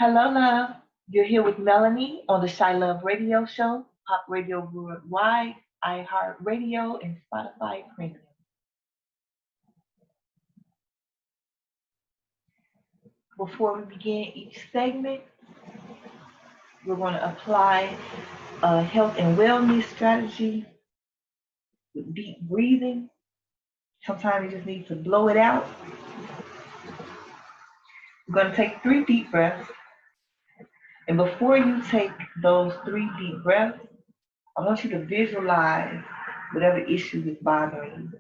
Hello, love. You're here with Melanie on the Shy Love Radio Show, Pop Radio Worldwide, iHeartRadio, and Spotify Premium. Before we begin each segment, we're going to apply a health and wellness strategy with deep breathing. Sometimes you just need to blow it out. We're going to take 3 deep breaths. And before you take those 3 deep breaths, I want you to visualize whatever issue is bothering you.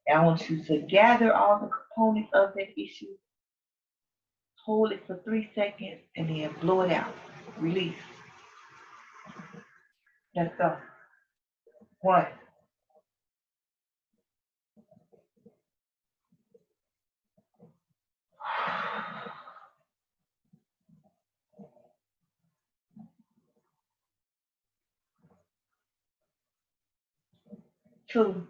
And I want you to gather all the components of that issue, hold it for 3 seconds, and then blow it out. Release. Let's go. 1, 2,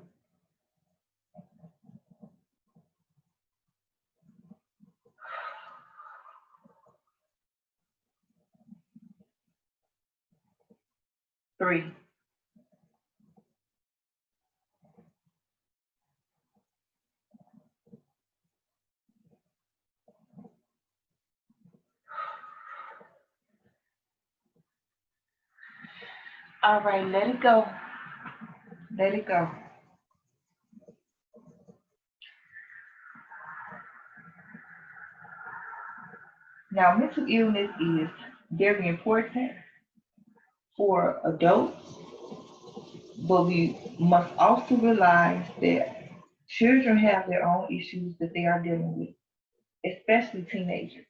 3. All right, let it go. Let it go. Now, mental illness is very important for adults, but we must also realize that children have their own issues that they are dealing with, especially teenagers.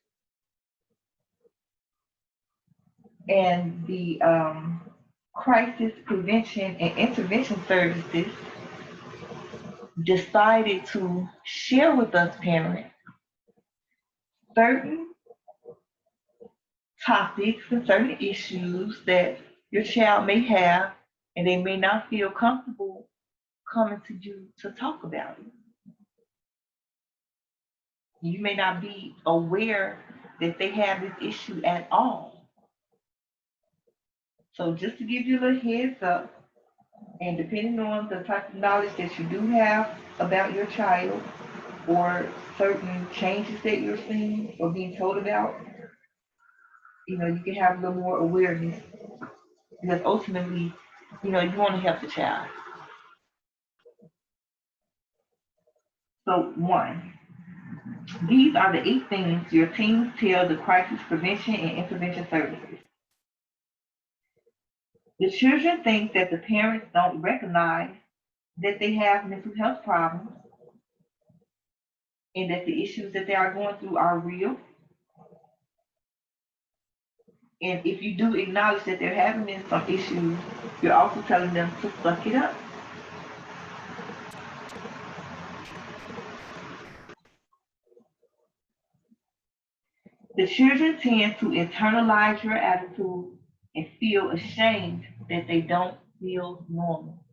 And the crisis prevention and intervention services decided to share with us parents certain topics and certain issues that your child may have, and they may not feel comfortable coming to you to talk about it. You may not be aware that they have this issue at all. So just to give you a little heads up, and depending on the type of knowledge that you do have about your child or certain changes that you're seeing or being told about, you can have a little more awareness because ultimately, you want to help the child. So 1, these are the 8 things your teens tell the crisis prevention and intervention services. The children think that the parents don't recognize that they have mental health problems and that the issues that they are going through are real. And if you do acknowledge that they're having some issues, you're also telling them to suck it up. The children tend to internalize your attitude and feel ashamed that they don't feel normal.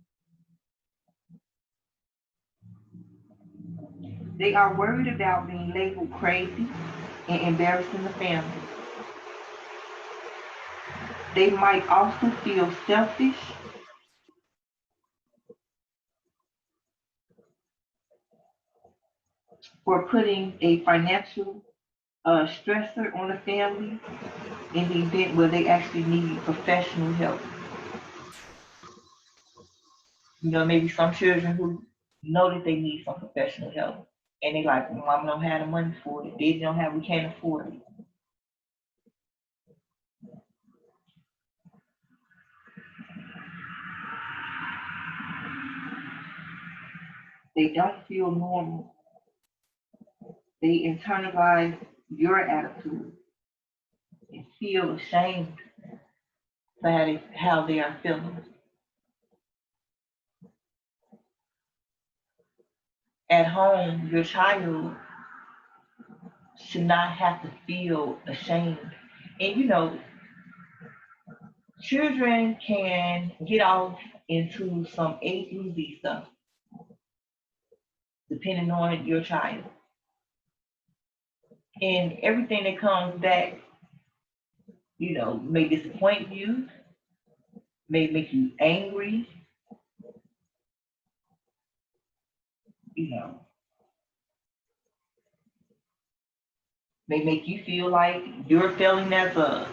They are worried about being labeled crazy and embarrassing the family. They might also feel selfish for putting a financial stressor on the family in the event where they actually need professional help. Maybe some children who know that they need some professional help, and they like, Mama don't have the money for it. Daddy don't have, we can't afford it. They don't feel normal. They internalize your attitude and feel ashamed for how they are feeling. At home, your child should not have to feel ashamed. And children can get off into some A through Z stuff, depending on your child. And everything that comes back, may disappoint you, may make you angry, you know, may make you feel like you're failing as a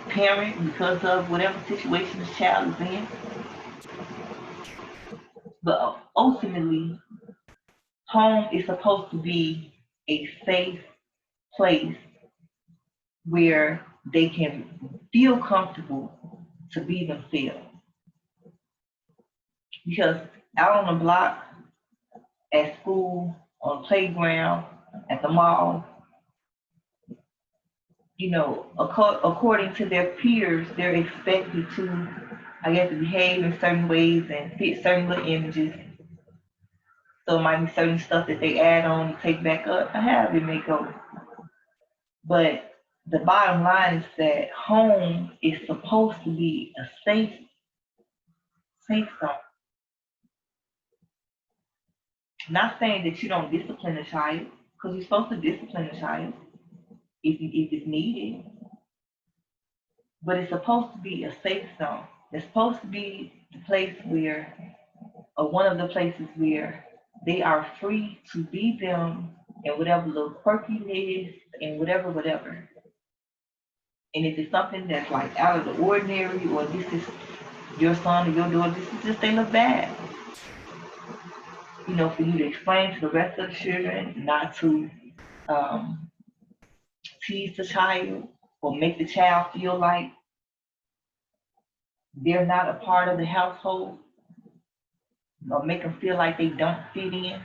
parent because of whatever situation the child is in. But ultimately, home is supposed to be a safe place where they can feel comfortable to be themselves. Because out on the block, at school, on the playground, at the mall, according to their peers, they're expected to, I guess, behave in certain ways and fit certain little images. So it might be certain stuff that they add on and take back up, however it may go. But the bottom line is that home is supposed to be a safe zone. Not saying that you don't discipline a child, because you're supposed to discipline a child if it's needed. But it's supposed to be a safe zone. It's supposed to be the place where, or one of the places where they are free to be them and whatever little quirkiness and whatever. And if it's something that's like out of the ordinary, or this is your son or your daughter, this is just they look bad. For you to explain to the rest of the children not to um, tease the child or make the child feel like they're not a part of the household or make them feel like they don't fit in.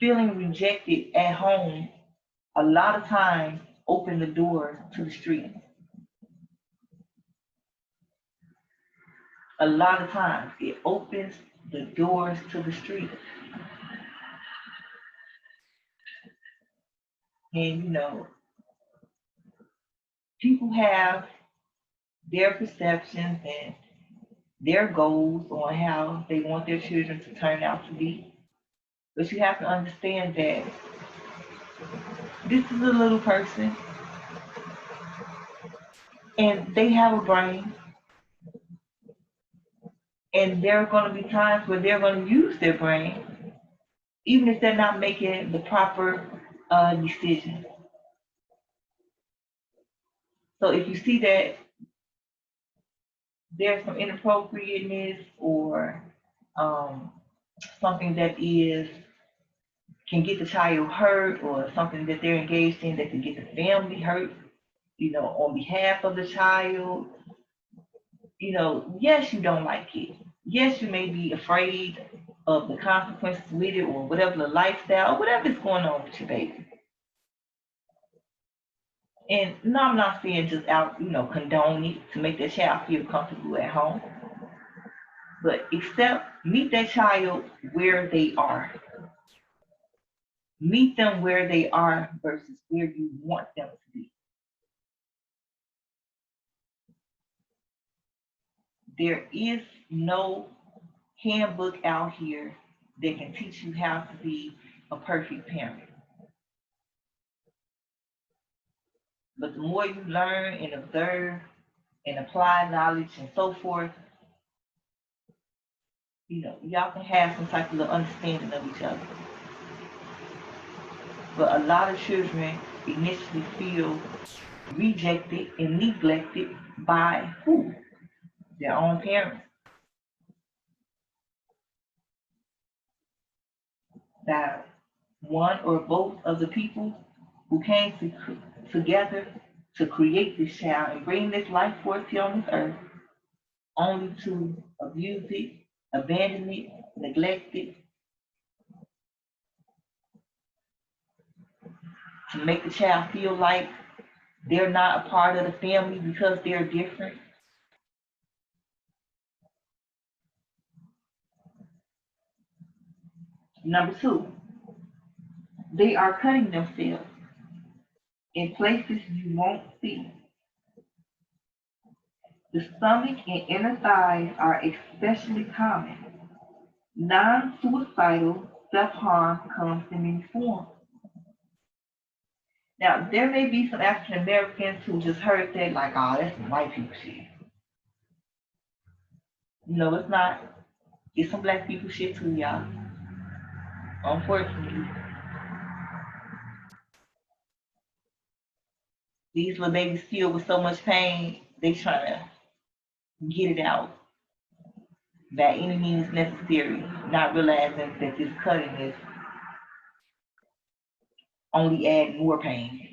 Feeling rejected at home a lot of times open the door to the street. A lot of times it opens the doors to the street. And people have their perceptions and their goals on how they want their children to turn out to be. But you have to understand that this is a little person and they have a brain, and there are going to be times where they're going to use their brain, even if they're not making the proper decision. So if you see that there's some inappropriateness or um, something that can get the child hurt, or something that they're engaged in that can get the family hurt, on behalf of the child, yes, you don't like it. Yes, you may be afraid of the consequences with it, or whatever the lifestyle, or whatever is going on with your baby. And no, I'm not saying just out, condone it to make that child feel comfortable at home. But meet that child where they are. Meet them where they are versus where you want them to be. There is no handbook out here that can teach you how to be a perfect parent. But the more you learn and observe and apply knowledge and so forth, y'all can have some type of understanding of each other. But a lot of children initially feel rejected and neglected by who? Their own parents. That one or both of the people who came together to create this child and bring this life forth here on this earth, only to abuse it, abandon it, neglect it, to make the child feel like they're not a part of the family because they're different. Number two, they are cutting themselves in places you won't see. The stomach and inner thighs are especially common. Non-suicidal self-harm comes in many forms. Now, there may be some African Americans who just heard that, like, oh, that's some white people shit. No, it's not. It's some black people shit too, y'all. Unfortunately. These little babies feel with so much pain, they trying to get it out by any means necessary, not realizing that this cutting is only adding more pain,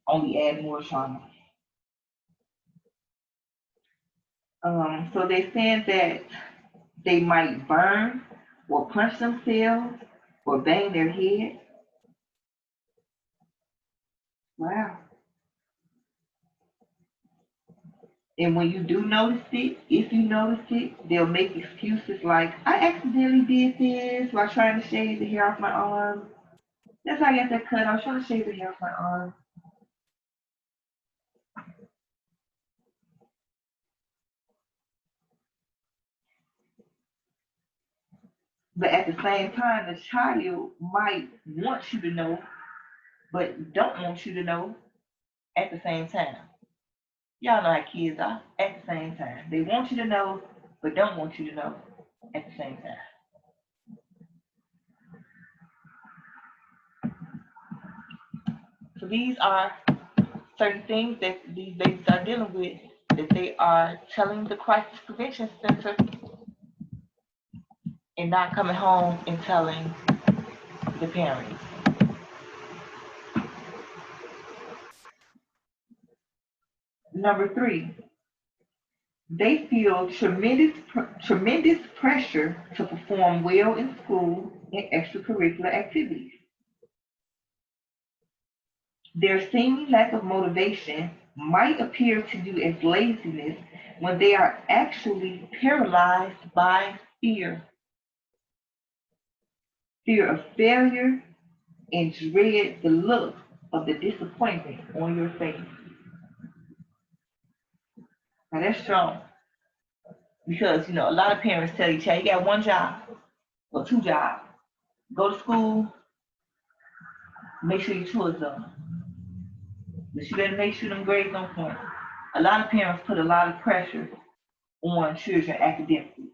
only adding more trauma. So they saying that they might burn or punch themselves or bang their head. Wow. And when you do notice it, if you notice it, they'll make excuses like, I accidentally did this while trying to shave the hair off my arm. That's how I got that cut. I was trying to shave the hair off my arm. But at the same time, the child might want you to know, but don't want you to know at the same time. Y'all know how kids are at the same time. They want you to know, but don't want you to know at the same time. So these are certain things that these babies are dealing with that they are telling the crisis prevention center and not coming home and telling the parents. Number 3, they feel tremendous pressure to perform well in school and extracurricular activities. Their seeming lack of motivation might appear to you as laziness when they are actually paralyzed by fear. Fear of failure and dread the look of the disappointment on your face. Now that's strong because a lot of parents tell each other, you got one job or 2 jobs. Go to school, make sure your chores done. But you better make sure them grades on point. A lot of parents put a lot of pressure on children academically.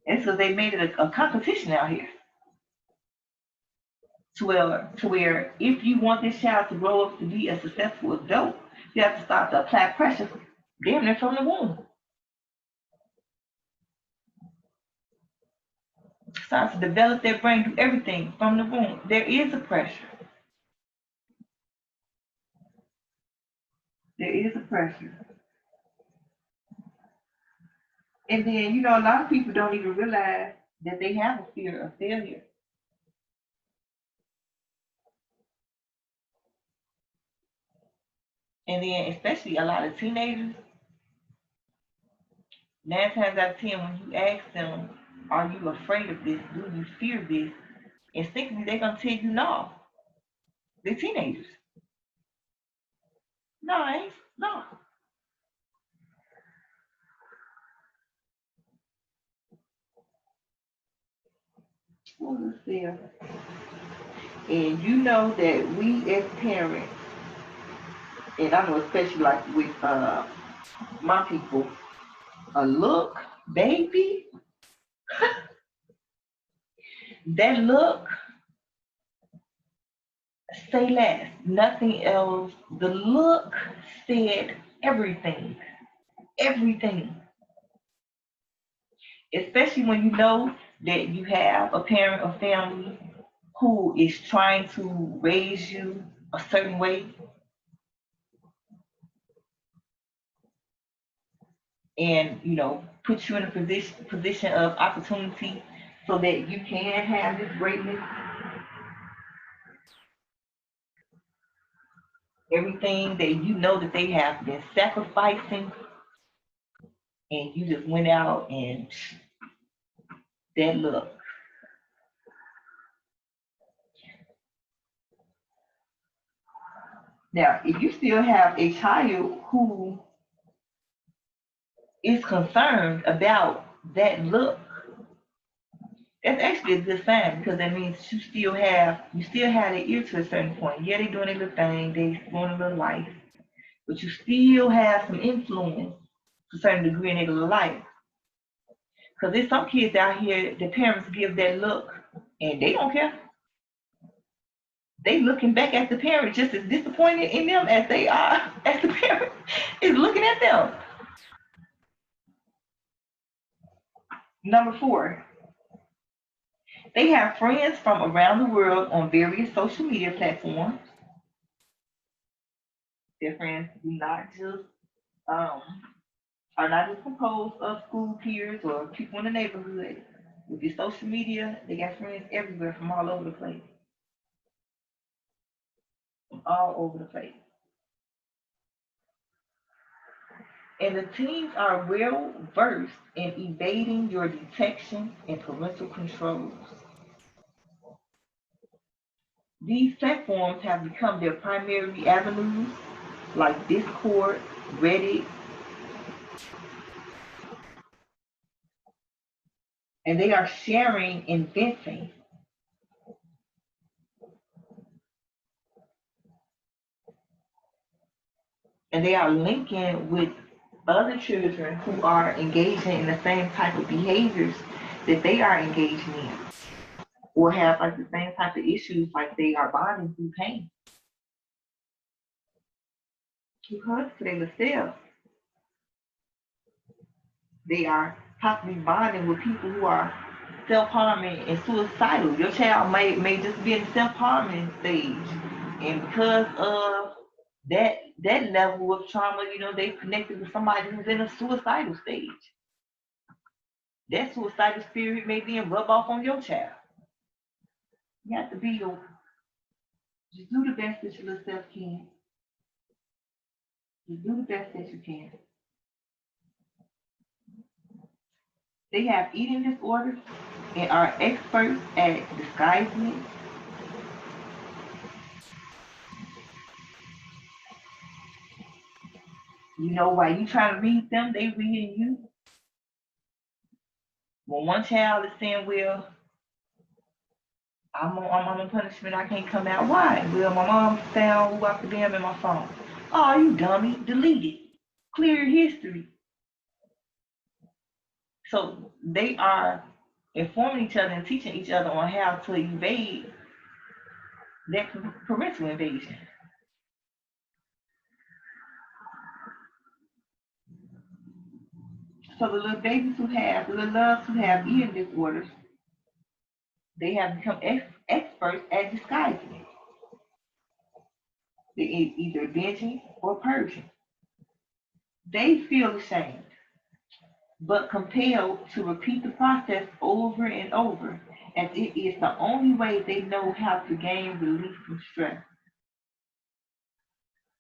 And so they made it a competition out here. To where if you want this child to grow up to be a successful adult, you have to start to apply pressure damn near from the womb. Start to develop their brain, do everything from the womb. There is a pressure. There is a pressure. And then, a lot of people don't even realize that they have a fear of failure. And then, especially a lot of teenagers, 9 times out of 10, when you ask them, are you afraid of this? Do you fear this? Instinctively, they're going to tell you no. They're teenagers. No, I ain't. No. What was there? And you know that we as parents, and I know especially like with my people, a look, baby, that look, say less, nothing else. The look said everything, everything. Especially when you know that you have a parent or family who is trying to raise you a certain way and put you in a position of opportunity so that you can have this greatness. Everything that you know that they have been sacrificing, and you just went out and that look. Now, if you still have a child who is concerned about that look, That's actually a good sign because that means you still have their ear to a certain point. Yeah, they doing their little thing, they doing a little life, but you still have some influence to a certain degree in their little life. Because there's some kids out here, the parents give that look and they don't care. They looking back at the parent just as disappointed in them as they are as the parent is looking at them. Number four, they have friends from around the world on various social media platforms. Their friends do not just um, are not just composed of school peers or people in the neighborhood. With your social media, they got friends everywhere from all over the place. From all over the place. And the teens are well versed in evading your detection and parental controls. These platforms have become their primary avenues, like Discord, Reddit, and they are sharing and venting. And they are linking with other children who are engaging in the same type of behaviors that they are engaging in, or have like the same type of issues, like they are bonding through pain. Because they themselves, they are possibly bonding with people who are self-harming and suicidal. Your child may just be in the self-harming stage, and because of that level of trauma, they connected with somebody who's in a suicidal stage. That suicidal spirit may then rub off on your child. You have to be your just do the best that your little self can. Just do the best that you can. They have eating disorders and are experts at disguising it. While you trying to read them, they reading you. When one child is saying, well, I'm on punishment, I can't come out. Why? Well, my mom found who I could damn in my phone. Oh, you dummy, delete it. Clear your history. So they are informing each other and teaching each other on how to evade that parental invasion. So the little babies the little loves who have eating disorders, they have become experts at disguising it. They either binging or purging. They feel ashamed, but compelled to repeat the process over and over, as it is the only way they know how to gain relief from stress.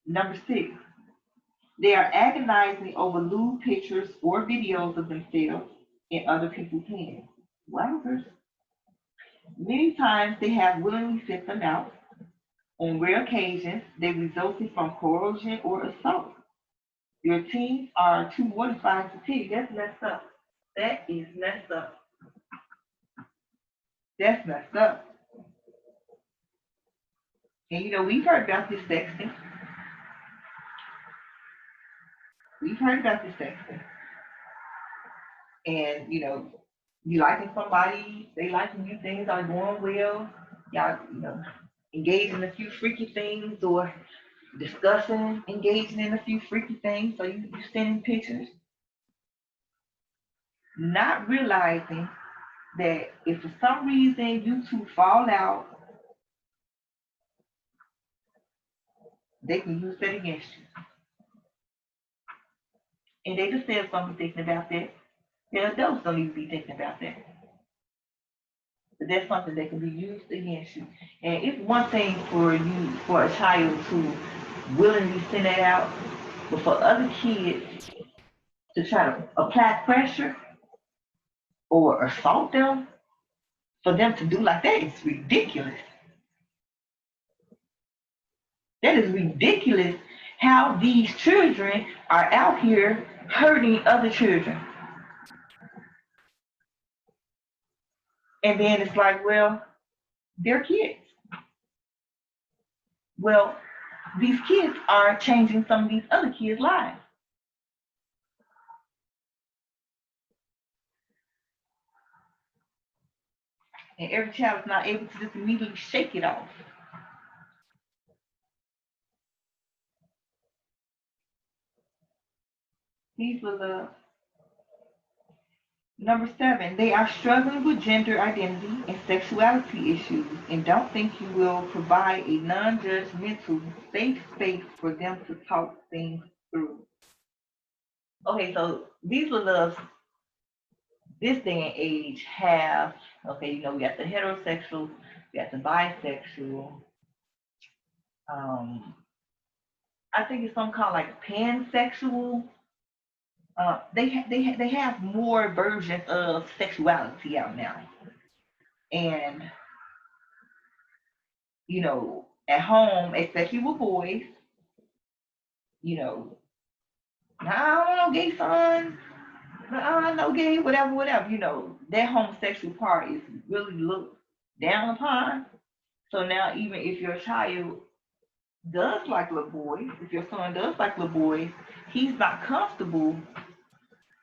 Number six, they are agonizing over lewd pictures or videos of themselves in other people's hands. Wowzers. Many times they have willingly sent them out. On rare occasions, they resulted from coercion or assault. Your teens are too mortified to tell you. That's messed up. That is messed up. That's messed up. And we've heard about this sexting. We've heard about this sexting. And you liking somebody, they liking you, things are going well. Y'all, engage in a few freaky things or discussing, engaging in a few freaky things. So you sending pictures, not realizing that if for some reason you two fall out, they can use that against you. And they just said something thinking about that. The adults don't even be thinking about that. But that's something that can be used against you. And it's one thing for a child to willingly send that out, but for other kids to try to apply pressure or assault them, for them to do like that, it's ridiculous. That is ridiculous how these children are out here hurting other children. And then it's like, well, they're kids. Well, these kids are changing some of these other kids' lives. And every child is not able to just immediately shake it off. These were the number 7. They are struggling with gender identity and sexuality issues and don't think you will provide a non-judgmental safe space for them to talk things through. Okay, so these little loves this day and age have, okay, we got the heterosexual, we got the bisexual, um, I think it's some kind of like pansexual. They have more versions of sexuality out now, and at home, especially with boys, you know, I don't know, gay son, I don't know, gay, whatever, whatever. That homosexual part is really looked down upon. So now, even if your child does like little boys, if your son does like little boys, he's not comfortable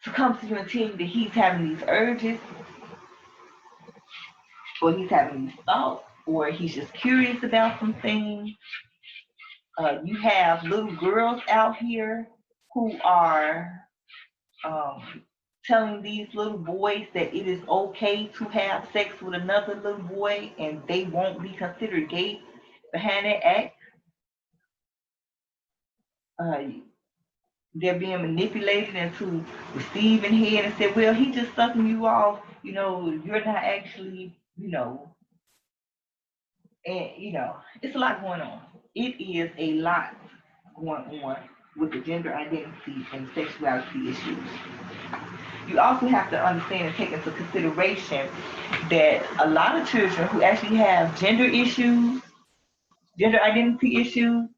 to come to you and tell you that he's having these urges or he's having these thoughts or he's just curious about some things. You have little girls out here who are telling these little boys that it is okay to have sex with another little boy and they won't be considered gay behind that act. They're being manipulated into receiving head and said, well, he just sucking you off, you're not actually, and it's a lot going on. It is a lot going on with the gender identity and sexuality issues. You also have to understand and take into consideration that a lot of children who actually have gender issues, gender identity issues,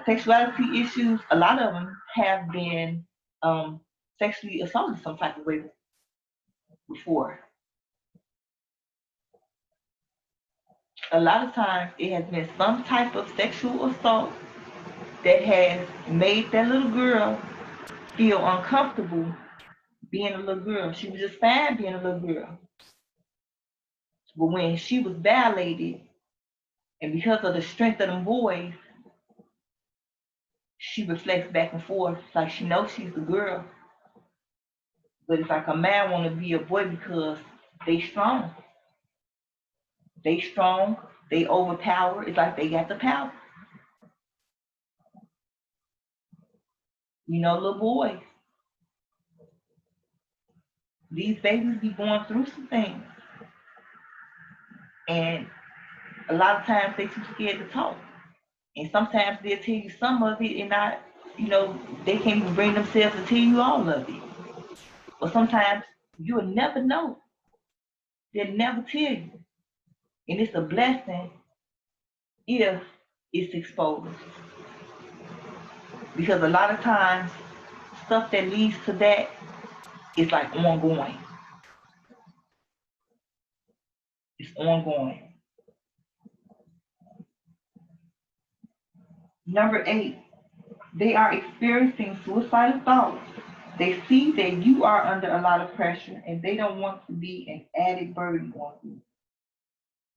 sexuality issues, a lot of them have been sexually assaulted some type of way before. A lot of times it has been some type of sexual assault that has made that little girl feel uncomfortable being a little girl. She was just fine being a little girl. But when she was violated, and because of the strength of them boys, she reflects back and forth like she knows she's a girl. But it's like a man want to be a boy because they strong. They strong, they overpower. It's like they got the power. Little boys. These babies be going through some things. And a lot of times they too scared to talk. And sometimes they'll tell you some of it and not, they can't even bring themselves to tell you all of it. But sometimes you'll never know. They'll never tell you. And it's a blessing if it's exposed. Because a lot of times, stuff that leads to that is like ongoing. It's ongoing. Number 8, they are experiencing suicidal thoughts. They see that you are under a lot of pressure and they don't want to be an added burden on you.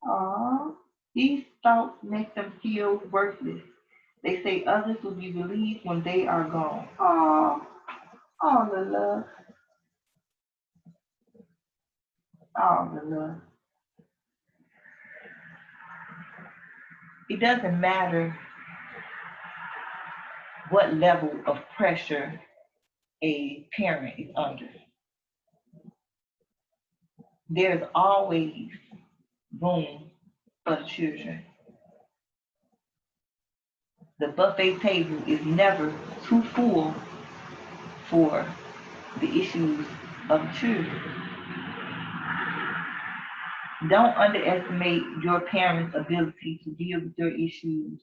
Aww. These thoughts make them feel worthless. They say others will be relieved when they are gone. Aww. All the love. All the love. It doesn't matter what level of pressure a parent is under. There's always room for the children. The buffet table is never too full for the issues of the children. Don't underestimate your parents' ability to deal with your issues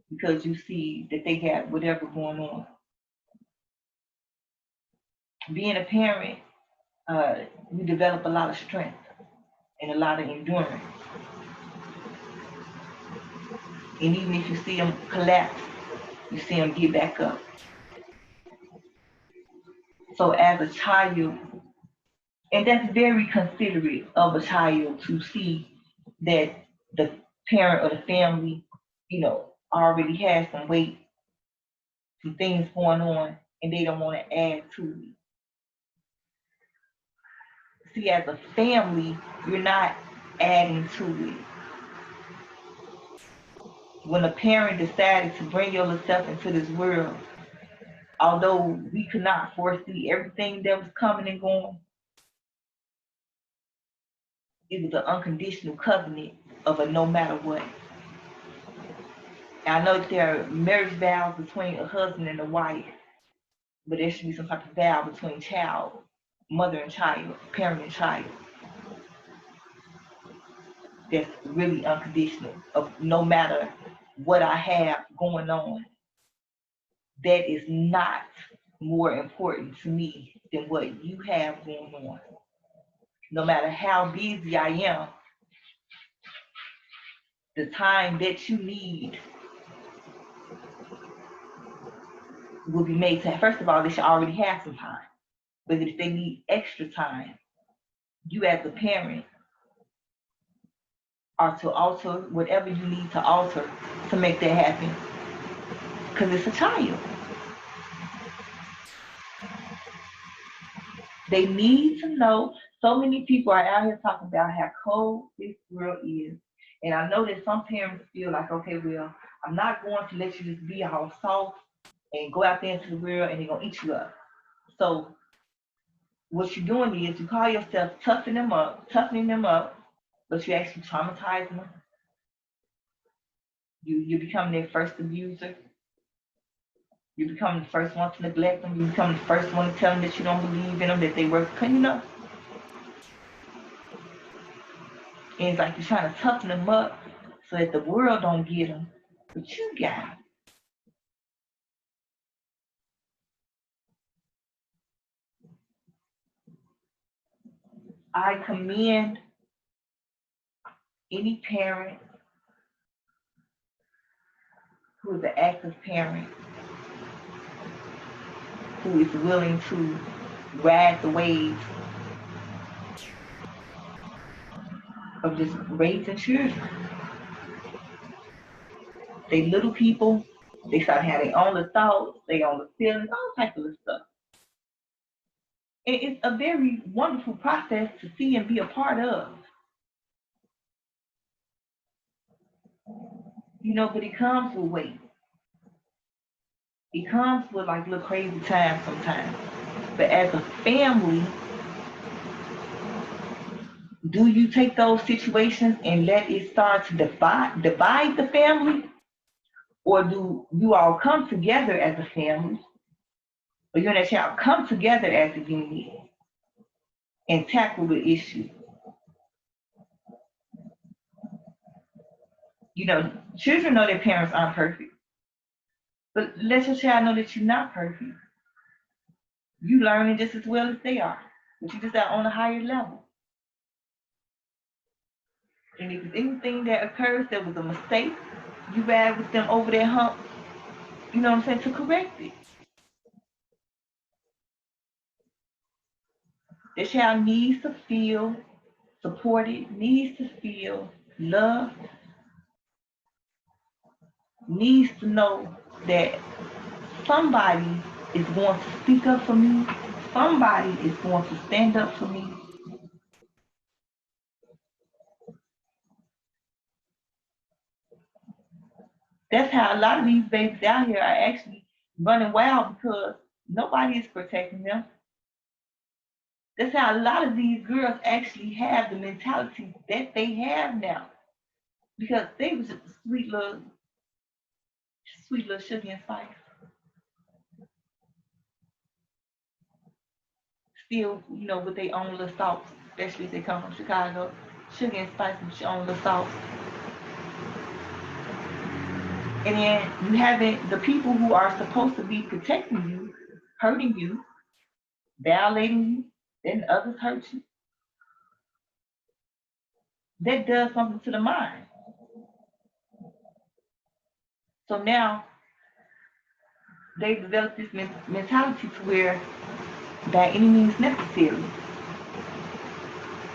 because you see that they have whatever going on. Being a parent, you develop a lot of strength. and a lot of endurance. And even if you see them collapse, you see them get back up. So as a child, and that's very considerate of a child to see that the parent or the family, already has some weight, some things going on, and they don't want to add to it. See, as a family, you're not adding to it. When a parent decided to bring yourself into this world, although we could not foresee everything that was coming and going, it was an unconditional covenant of a no matter what. And I know that there are marriage vows between a husband and a wife, but there should be some type of vow between mother and child, parent and child. That's really unconditional. Of no matter what I have going on, that is not more important to me than what you have going on. No matter how busy I am, the time that you need will be made to. First of all, they should already have some time. But if they need extra time, you as a parent are to alter whatever you need to alter to make that happen. Because it's a child. They need to know. So many people are out here talking about how cold this world is. And I know that some parents feel like, okay, well, I'm not going to let you just be all soft and go out there into the world and they're going to eat you up. So what you're doing is you call yourself toughening them up, but you actually traumatizing them. You become their first abuser. You become the first one to neglect them. You become the first one to tell them that you don't believe in them, that they work. And it's like you're trying to toughen them up so that the world don't get them, but you got them. I commend any parent who is an active parent, who is willing to ride the waves of just raising children. They little people, they start having their own thoughts, their own feelings, all types of stuff. And it's a very wonderful process to see and be a part of. But it comes with weight. It comes with like little crazy times sometimes. But as a family, do you take those situations and let it start to divide the family? Or do you all come together as a family, or you and that child come together as a unit and tackle the issue? Children know their parents aren't perfect, but let your child know that you're not perfect. You learning just as well as they are, but you just are on a higher level. And if there's anything that occurs that was a mistake, you ride with them over that hump, to correct it. The child needs to feel supported, needs to feel loved, needs to know that somebody is going to speak up for me, somebody is going to stand up for me. That's how a lot of these babies out here are actually running wild, because nobody is protecting them. That's how a lot of these girls actually have the mentality that they have now, because they was just sweet little sugar and spice. Still, with their own little sauce, especially if they come from Chicago. Sugar and spice with your own little sauce. And then you having the people who are supposed to be protecting you, hurting you, violating you, then others hurt you. that does something to the mind. So now they develop this mentality to where by any means necessary.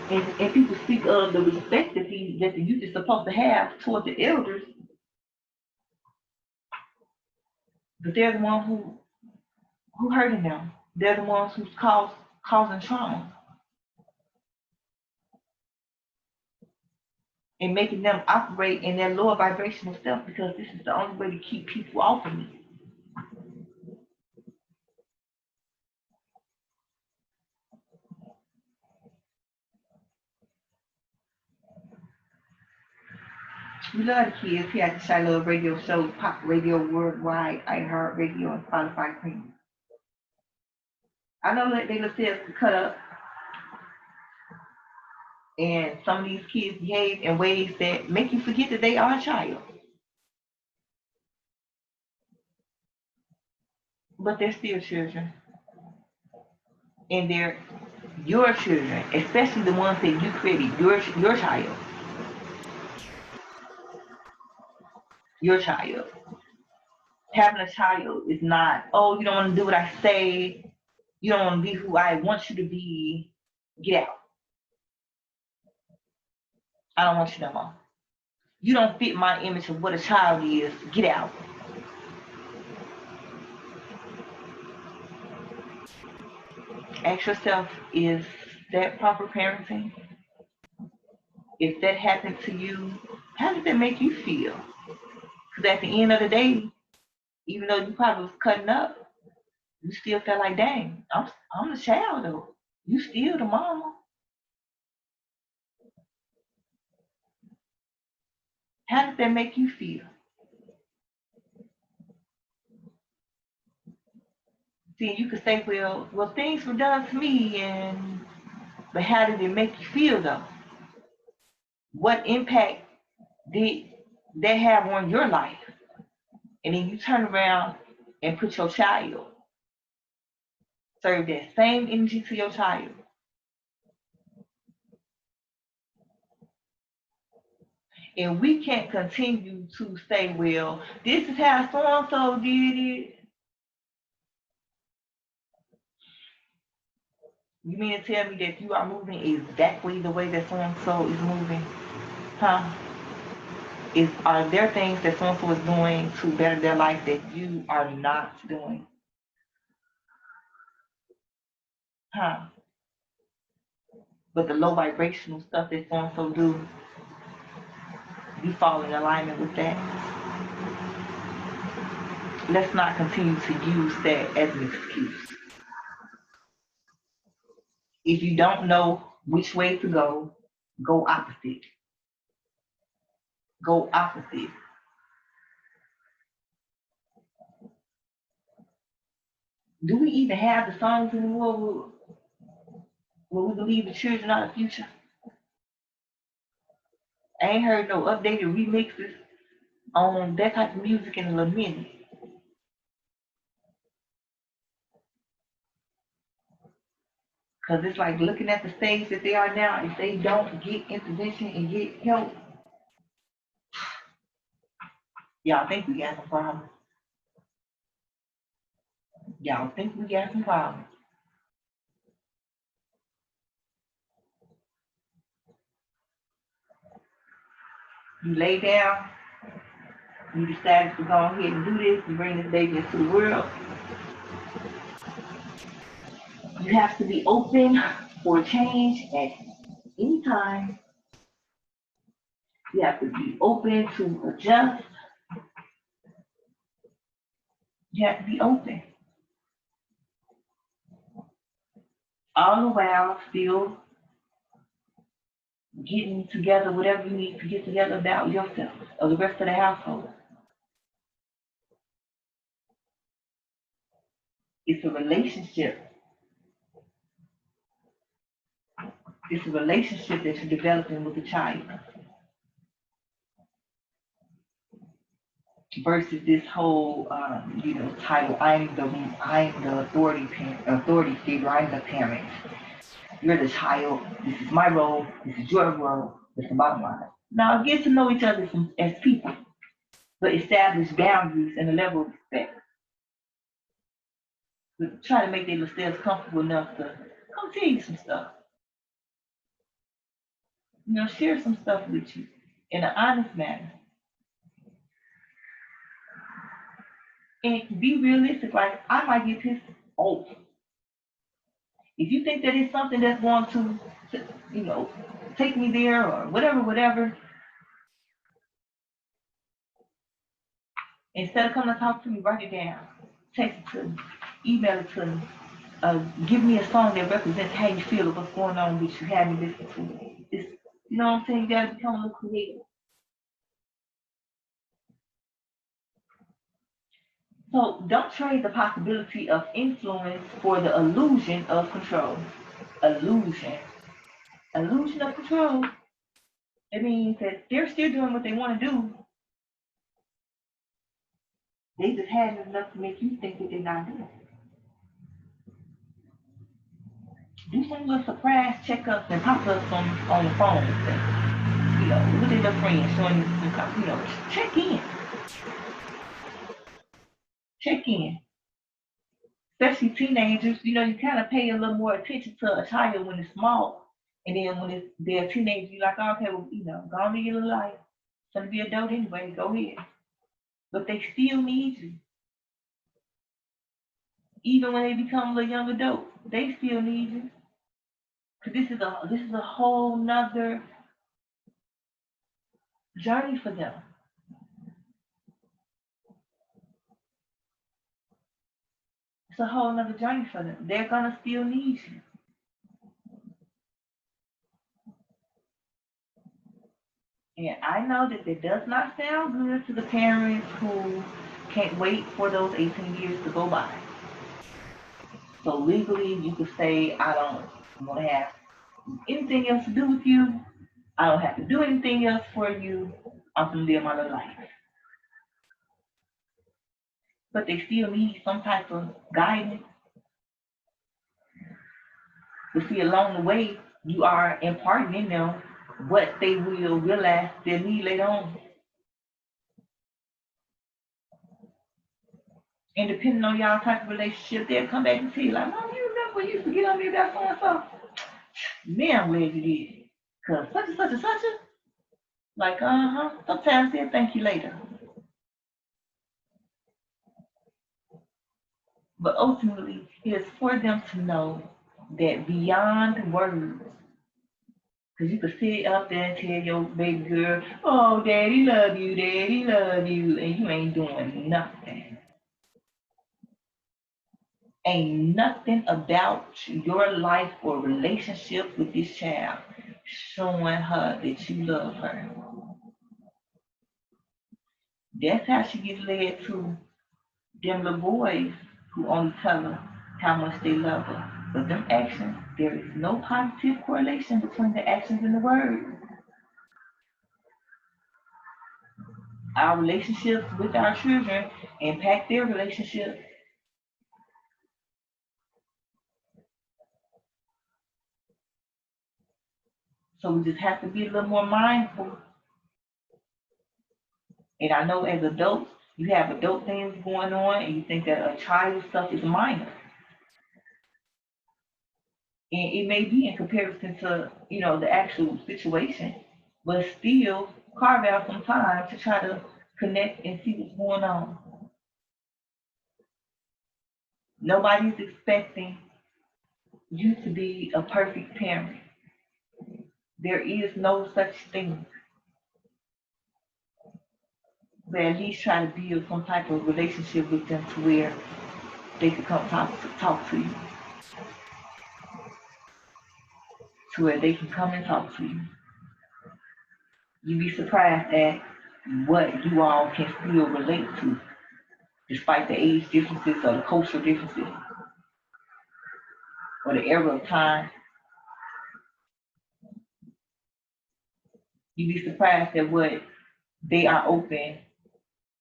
And people speak of the respect that the youth is supposed to have toward the elders, but they're the ones who hurting them. They're the ones who's causing trauma and making them operate in their lower vibrational self because this is the only way to keep people off of me. We love the kids here at the Shiloh Radio Show, Pop Radio Worldwide, iHeart Radio, and Spotify Premium. I know that they themselves can cut up, and some of these kids behave in ways that make you forget that they are a child. But they're still children. And they're your children, especially the ones that you created, your child. Your child. Having a child is not, oh, you don't want to do what I say, you don't want to be who I want you to be, get out. I don't want you no more. You don't fit my image of what a child is, get out. Ask yourself, is that proper parenting? If that happened to you, how did that make you feel? Because at the end of the day, even though you probably was cutting up, you still felt like, dang, I'm the child though. You still the mama. How did that make you feel? See, you could say, well, things were done to me, but how did it make you feel though? What impact did that have on your life? And then you turn around and put your child, serve that same energy to your child. And we can't continue to say, well, this is how so-and-so did it. You mean to tell me that you are moving exactly the way that so-and-so is moving? Huh? Are there things that so-and-so is doing to better their life that you are not doing? Huh? But the low vibrational stuff that so-and-so do, you fall in alignment with that. Let's not continue to use that as an excuse. If you don't know which way to go opposite. Go opposite. Do we even have the songs anymore where we believe the children are the future? I ain't heard no updated remixes on that type of music in a little minute. Because it's like looking at the stage that they are now, if they don't get intervention and get help, y'all think we got some problems. Y'all think we got some problems. You lay down, you decided to go ahead and do this, and bring this baby into the world. You have to be open for change at any time. You have to be open to adjust. You have to be open. All the while still getting together whatever you need to get together about yourself or the rest of the household. It's a relationship. It's a relationship that you're developing with the child. Versus this whole, title. I'm the authority figure. I'm the parent. You're the child. This is my role. This is your role. That's the bottom line. Now, get to know each other as people, but establish boundaries and a level of respect. But try to make themselves comfortable enough to come tell you some stuff. Share some stuff with you in an honest manner. And be realistic, like I might get pissed off. If you think that it's something that's going to take me there or whatever, instead of coming to talk to me, write it down, text it to me, email it to me, give me a song that represents how you feel or what's going on with you, have me listen to it. It's, you know what I'm saying? You gotta become a little creative. So don't trade the possibility of influence for the illusion of control. Illusion. Illusion of control. It means that they're still doing what they want to do. They just had enough to make you think that they're not doing it. Do some little surprise checkups and pop-ups on the phone and stuff. Look at their friends showing you some, check in. Check in. Especially teenagers, you kind of pay a little more attention to a child when it's small. And then when they're a teenager, you're like, okay, well, go on to your little life. It's going to be adult anyway, go ahead. But they still need you. Even when they become a young adult, they still need you. Because this is a whole nother journey for them. It's a whole nother journey for them. They're gonna still need you. And I know that it does not sound good to the parents who can't wait for those 18 years to go by. So legally, you could say, I don't want to have anything else to do with you. I don't have to do anything else for you. I'm going to live my life. But they still need some type of guidance. But see, along the way, you are imparting in them what they will realize they'll need later on. And depending on y'all type of relationship, they'll come back and tell you, like, Mom, you remember when you used to get on me about so-and-so? Man, I'm glad you did. Because such and such and such. Like, sometimes they'll thank you later. But ultimately, it is for them to know that beyond words, because you could sit up there and tell your baby girl, oh, daddy love you, and you ain't doing nothing. Ain't nothing about your life or relationship with this child showing her that you love her. That's how she gets led to them little boys who only tell her how much they love her. But them actions, there is no positive correlation between the actions and the words. Our relationships with our children impact their relationship. So we just have to be a little more mindful. And I know as adults, you have adult things going on and you think that a child's stuff is minor. And it may be in comparison to, the actual situation, but still carve out some time to try to connect and see what's going on. Nobody's expecting you to be a perfect parent. There is no such thing. But at least try to build some type of relationship with them to where they can come talk to you. To where they can come and talk to you. You'd be surprised at what you all can still relate to, despite the age differences or the cultural differences or the era of time. You'd be surprised at what they are open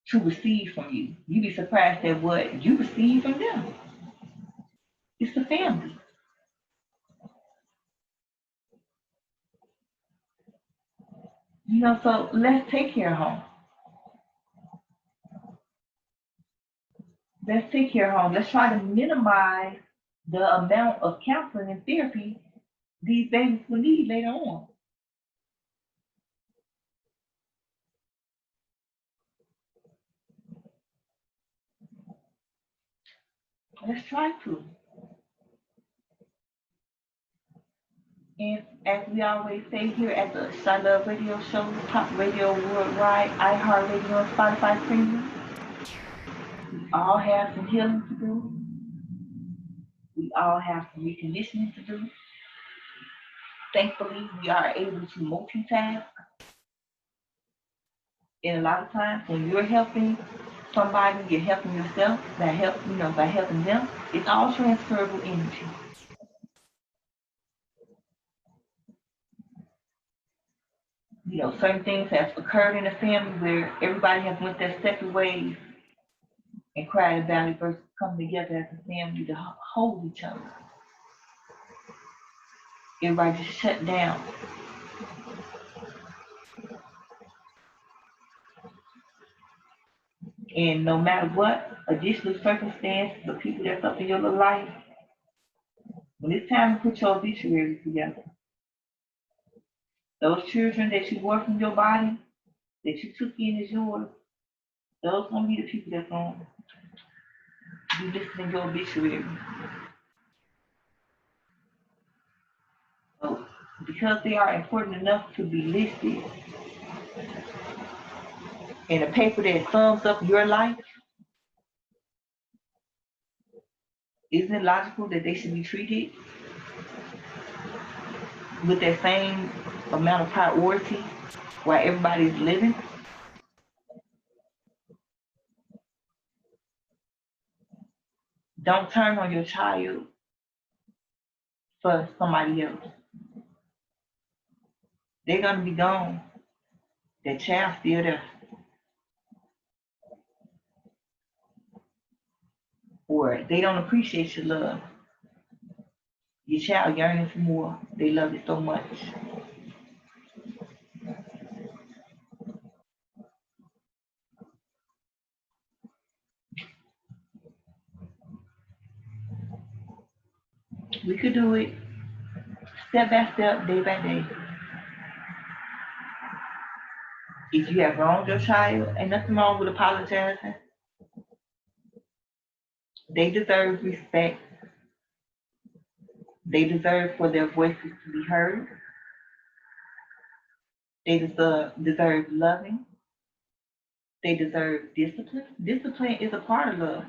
to receive from you. You'd be surprised at what you receive from them. It's the family. So let's take care of home. Let's take care of home. Let's try to minimize the amount of counseling and therapy these babies will need later on. Let's try to. And as we always say here at the Shy Love Radio Show, Pop Radio Worldwide, iHeartRadio, and Spotify Premium, we all have some healing to do. We all have some reconditioning to do. Thankfully, we are able to multitask. And a lot of times when you're helping somebody, you're helping yourself, by helping them, it's all transferable energy. Certain things have occurred in the family where everybody has went their separate ways and cried about it versus coming together as a family to hold each other. Everybody just shut down. And no matter what additional circumstances or people that's up in your little life, when it's time to put your obituary together, those children that you bore from your body, that you took in as yours, those gonna be the people that's gonna be listening to your obituary. So because they are important enough to be listed in a paper that sums up your life, isn't it logical that they should be treated with that same amount of priority while everybody's living? Don't turn on your child for somebody else. They're gonna be gone. That child's still there. Or they don't appreciate your love. Your child yearning for more. They love it so much. We could do it step by step, day by day. If you have wronged your child, ain't nothing wrong with apologizing. They deserve respect. They deserve for their voices to be heard. They deserve loving. They deserve discipline. Discipline is a part of love.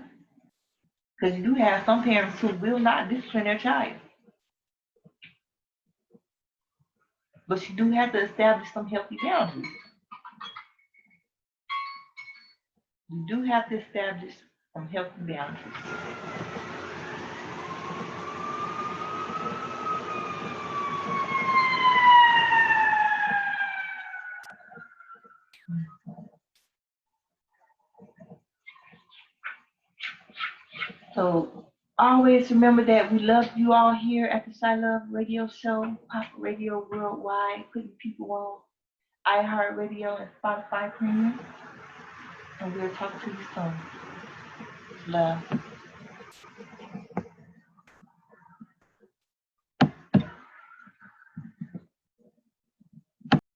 Because you do have some parents who will not discipline their child. But you do have to establish some healthy boundaries. You do have to establish some healthy boundaries. So always remember that we love you all here at the Shy Love Radio Show, Pop Radio Worldwide, putting people on iHeartRadio and Spotify Premium. And we'll talk to you soon. Love.